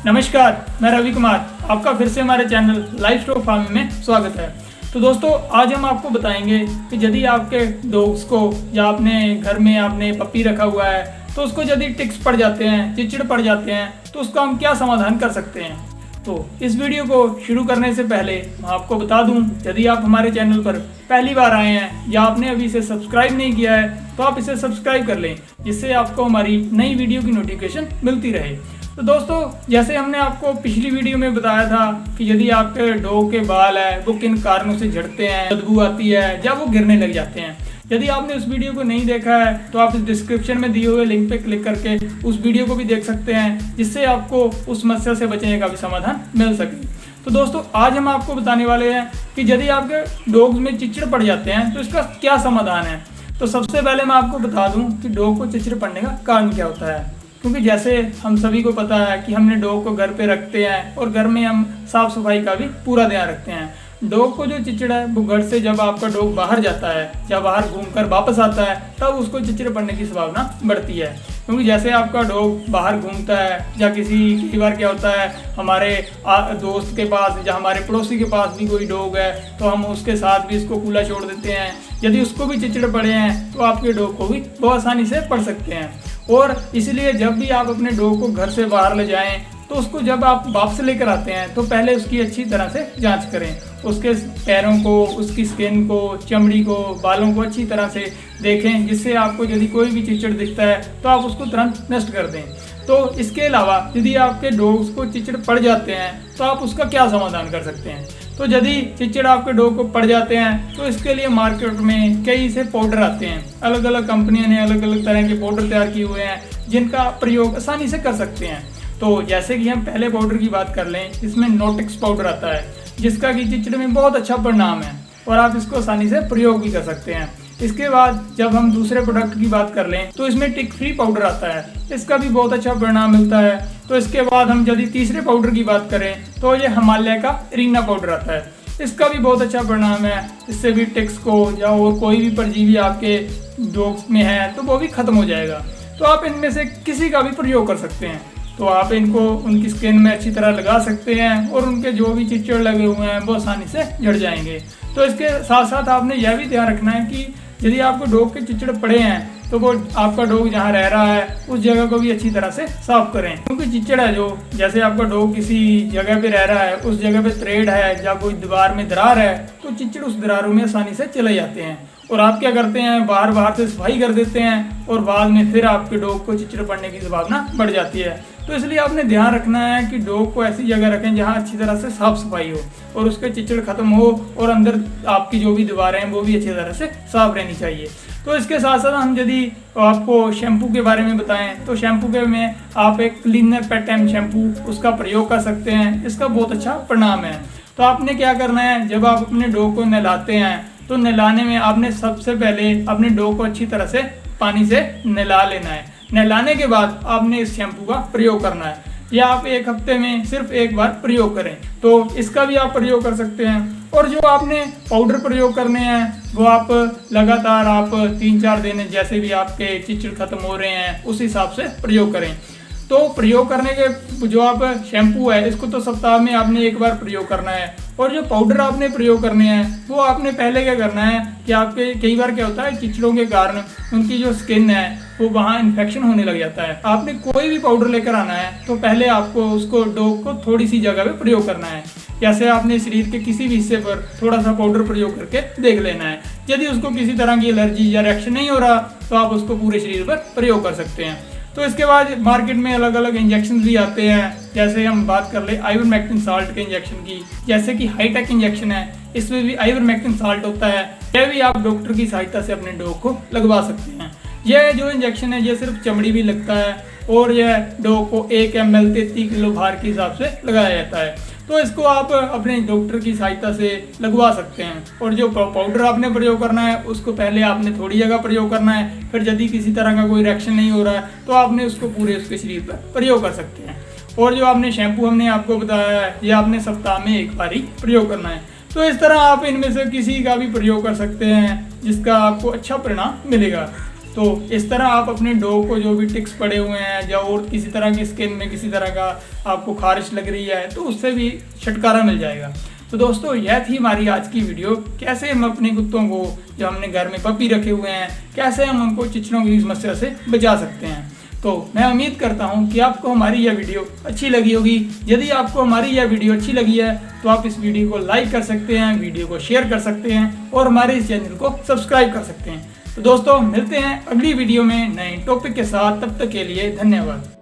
नमस्कार, मैं रवि कुमार। आपका फिर से हमारे चैनल लाइफ स्टॉक फार्मिंग में स्वागत है। तो दोस्तों, आज हम आपको बताएंगे कि यदि आपके डॉग्स को या अपने घर में आपने पप्पी रखा हुआ है तो उसको यदि टिक्स पड़ जाते हैं, चिचड़ पड़ जाते हैं, तो उसका हम क्या समाधान कर सकते हैं। तो इस वीडियो को शुरू करने से पहले मैं आपको बता दूं, यदि आप हमारे चैनल पर पहली बार आए हैं या आपने अभी इसे सब्सक्राइब नहीं किया है तो आप इसे सब्सक्राइब कर लें, जिससे आपको हमारी नई वीडियो की नोटिफिकेशन मिलती रहे। तो दोस्तों, जैसे हमने आपको पिछली वीडियो में बताया था कि यदि आपके डॉग के बाल है वो किन कारणों से झड़ते हैं, बदबू आती है या वो गिरने लग जाते हैं। यदि आपने उस वीडियो को नहीं देखा है तो आप इस डिस्क्रिप्शन में दिए हुए लिंक पे क्लिक करके उस वीडियो को भी देख सकते हैं, जिससे आपको उस समस्या से बचने का भी समाधान मिल सके। तो दोस्तों, आज हम आपको बताने वाले हैं कि यदि आपके डॉग्स में चिचड़ पड़ जाते हैं तो इसका क्या समाधान है। तो सबसे पहले मैं आपको बता दूं कि डॉग को चिचड़ पड़ने का कारण क्या होता है, क्योंकि जैसे हम सभी को पता है कि हमने डॉग को घर पे रखते हैं और घर में हम साफ सफाई का भी पूरा ध्यान रखते हैं। डॉग को जो चिचड़ है वो घर से जब आपका डॉग बाहर जाता है या बाहर घूमकर वापस आता है तब उसको चिचड़ पड़ने की संभावना बढ़ती है, क्योंकि जैसे आपका डॉग बाहर घूमता है या कई बार क्या होता है, हमारे दोस्त के पास या हमारे पड़ोसी के पास भी कोई डॉग है तो हम उसके साथ भी इसको खुला छोड़ देते हैं। यदि उसको भी चिचड़ पड़े हैं तो आपके डॉग को भी बहुत आसानी से पड़ सकते हैं। और इसलिए जब भी आप अपने डॉग को घर से बाहर ले जाएं तो उसको जब आप वापस लेकर आते हैं तो पहले उसकी अच्छी तरह से जांच करें। उसके पैरों को, उसकी स्किन को, चमड़ी को, बालों को अच्छी तरह से देखें, जिससे आपको यदि कोई भी चिचड़ दिखता है तो आप उसको तुरंत नष्ट कर दें। तो इसके अलावा यदि आपके डॉग्स को चिचड़ पड़ जाते हैं तो आप उसका क्या समाधान कर सकते हैं। तो यदि चिचड़ आपके डॉग को पड़ जाते हैं तो इसके लिए मार्केट में कई से पाउडर आते हैं। अलग अलग कंपनियों ने अलग अलग तरह के पाउडर तैयार किए हुए हैं जिनका प्रयोग आसानी से कर सकते हैं। तो जैसे कि हम पहले पाउडर की बात कर लें, इसमें नोटिक्स पाउडर आता है जिसका कि चिचड़ में बहुत अच्छा परिणाम है और आप इसको आसानी से प्रयोग भी कर सकते हैं। इसके बाद जब हम दूसरे प्रोडक्ट की बात कर लें तो इसमें टिक फ्री पाउडर आता है, इसका भी बहुत अच्छा परिणाम मिलता है। तो इसके बाद हम यदि तीसरे पाउडर की बात करें तो ये हिमालय का रीना पाउडर आता है, इसका भी बहुत अच्छा परिणाम है। इससे भी टिक्स को या और कोई भी परजीवी आपके डॉग्स में है तो वो भी खत्म हो जाएगा। तो आप इनमें से किसी का भी प्रयोग कर सकते हैं। तो आप इनको उनकी स्किन में अच्छी तरह लगा सकते हैं और उनके जो भी चिचड़ लगे हुए हैं वो आसानी से झड़ जाएंगे। तो इसके साथ साथ आपने यह भी ध्यान रखना है कि यदि आपको डॉग के चिचड़ पड़े हैं तो वो आपका डॉग जहाँ रह रहा है उस जगह को भी अच्छी तरह से साफ करें, क्योंकि चिचड़ है जो, जैसे आपका डॉग किसी जगह पे रह रहा है, उस जगह पे थ्रेड है या कोई दीवार में दरार है तो चिचड़ उस दरारों में आसानी से चले जाते हैं। और आप क्या करते हैं, बाहर से सफाई कर देते हैं और बाद में फिर आपके डॉग को चिचड़ पड़ने की संभावना बढ़ जाती है। तो इसलिए आपने ध्यान रखना है कि डॉग को ऐसी जगह रखें जहां अच्छी तरह से साफ सफाई हो और उसके चिचड़ खत्म हो और अंदर आपकी जो भी दीवारें हैं वो भी अच्छी तरह से साफ रहनी चाहिए। तो इसके साथ साथ हम यदि आपको शैम्पू के बारे में बताएं तो शैम्पू के में आप एक क्लीनर पेट एम शैम्पू उसका प्रयोग कर सकते हैं, इसका बहुत अच्छा परिणाम है। तो आपने क्या करना है, जब आप अपने डॉग को नहलाते हैं तो नहलाने में आपने सबसे पहले अपने डॉग को अच्छी तरह से पानी से नहला लेना है। नहलाने के बाद आपने इस शैम्पू का प्रयोग करना है, या आप एक हफ्ते में सिर्फ एक बार प्रयोग करें, तो इसका भी आप प्रयोग कर सकते हैं। और जो आपने पाउडर प्रयोग करने हैं वो आप लगातार आप 3-4 दिन जैसे भी आपके चिचड़ खत्म हो रहे हैं उस हिसाब से प्रयोग करें। तो प्रयोग करने के जो आप शैम्पू है इसको तो सप्ताह में आपने एक बार प्रयोग करना है, और जो पाउडर आपने प्रयोग करने हैं वो आपने पहले क्या करना है कि आपके कई बार क्या होता है, चिचड़ों के कारण उनकी जो स्किन है वो वहाँ इन्फेक्शन होने लग जाता है। आपने कोई भी पाउडर लेकर आना है तो पहले आपको उसको डॉग को थोड़ी सी जगह पे प्रयोग करना है। जैसे आपने शरीर के किसी भी हिस्से पर थोड़ा सा पाउडर प्रयोग करके देख लेना है। यदि उसको किसी तरह की एलर्जी या रिएक्शन नहीं हो रहा तो आप उसको पूरे शरीर पर प्रयोग कर सकते हैं। तो इसके बाद मार्केट में अलग अलग इंजेक्शन भी आते हैं, जैसे हम बात कर ले आइवरमेक्टिन साल्ट के इंजेक्शन की, जैसे कि हाईटेक इंजेक्शन है, इसमें भी आइवरमेक्टिन साल्ट होता है। यह भी आप डॉक्टर की सहायता से अपने डॉग को लगवा सकते हैं। यह जो इंजेक्शन है ये सिर्फ चमड़ी भी लगता है और यह डॉग को 1 ml 33 किलो भार के हिसाब से लगाया जाता है। तो इसको आप अपने डॉक्टर की सहायता से लगवा सकते हैं। और जो पाउडर आपने प्रयोग करना है उसको पहले आपने थोड़ी जगह प्रयोग करना है, फिर यदि किसी तरह का कोई रिएक्शन नहीं हो रहा है तो आपने उसको पूरे उसके शरीर पर प्रयोग कर सकते हैं। और जो आपने शैम्पू हमने आपको बताया है ये आपने सप्ताह में एक बार ही प्रयोग करना है। तो इस तरह आप इनमें से किसी का भी प्रयोग कर सकते हैं जिसका आपको अच्छा परिणाम मिलेगा। तो इस तरह आप अपने डॉग को जो भी टिक्स पड़े हुए हैं या और किसी तरह की स्किन में किसी तरह का आपको खारिश लग रही है तो उससे भी छुटकारा मिल जाएगा। तो दोस्तों यह थी हमारी आज की वीडियो, कैसे हम अपने कुत्तों को जो हमने घर में पपी रखे हुए हैं कैसे हम उनको चिचड़ों की समस्या से बचा सकते हैं। तो मैं उम्मीद करता हूं कि आपको हमारी यह वीडियो अच्छी लगी होगी। यदि आपको हमारी यह वीडियो अच्छी लगी है तो आप इस वीडियो को लाइक कर सकते हैं, वीडियो को शेयर कर सकते हैं और हमारे इस चैनल को सब्सक्राइब कर सकते हैं। तो दोस्तों मिलते हैं अगली वीडियो में नए टॉपिक के साथ, तब तक के लिए धन्यवाद।